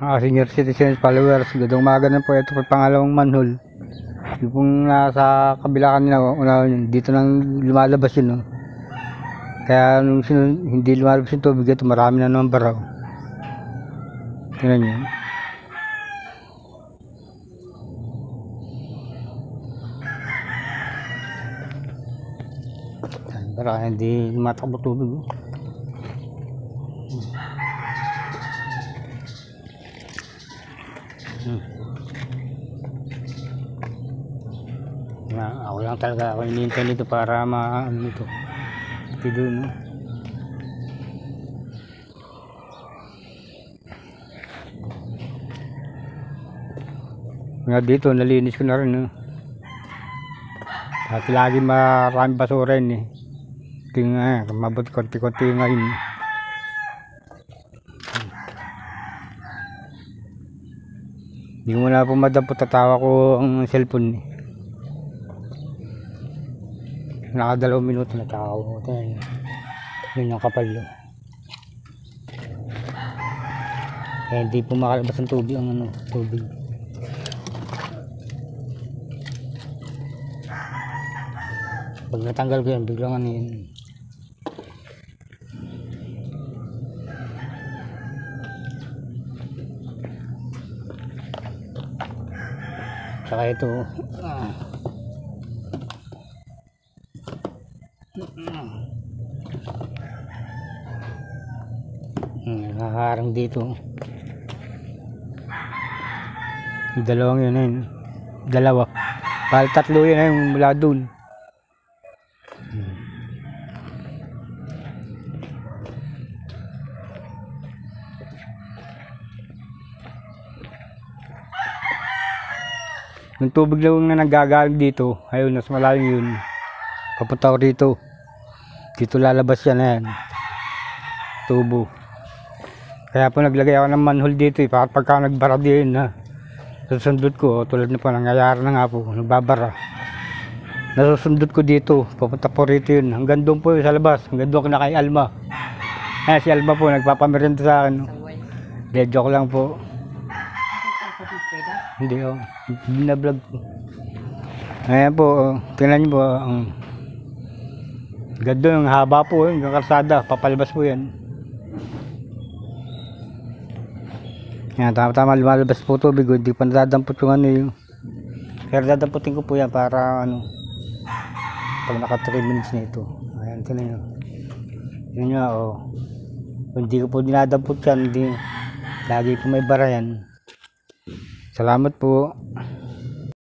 Senior citizens followers, gadong umaga na po. Ito po pangalawang manhole. Yung pong nasa kabila kanina, una yun, dito nang lumalabas yun, no? Kaya nung hindi lumalabas yung tubig ito, marami na naman baraw. Tingnan nyo. Baraw, hindi matakbo tubig, no? Ako lang talaga, ako hinihintay nito para maano ito. Ito doon, no? Nga dito, nalinis ko na rin, no? Dati lagi maraming basura yun, eh. Tingnan, mabot konti-konti ngayon. Hindi ko muna po madampot, tatawa ko ang cellphone, eh. Nakadalawang minuto na tao. Yun yung kapal yun. Kaya hindi po makalabas ang tubig, tubig. Pag natanggal ko yan, biglang ano yun. Saka ito, nakaharang dito. Yung dalawang yun ayun. Dalawa. Bali tatlo yun ayun mula dun. Yung tubig lang na nagagaling dito, ayun, mas malalim yun. Papunta ko rito. Dito lalabas yan, ayan. Tubo. Kaya po naglagay ako ng manhole dito, para pagka nagbara din na susundot ko, tulad na po, nangyayari na nga po, nagbabara. Nasusundot ko dito, papunta po rito yun. Hanggang doon po yun sa labas, hanggang doon na kay Alma. Ayan, si Alma po, nagpapamerienda sa akin. Hindi, joke lang po. Hindi, hindi na vlog po. Ayan po, tingnan nyo po, ganda yung haba po, yung karsada, papalabas po yan. Yan, tama-tama lumalabas po tubig, hindi pa nadadampot yung ano yung. Pero dadamputin ko po yan para ano, pag naka 3 minutes na ito. Ayan, tingnan nyo. Tingnan nyo, kung hindi ko po dinadampot yan, hindi, lagi po may bara yan. Salamat po.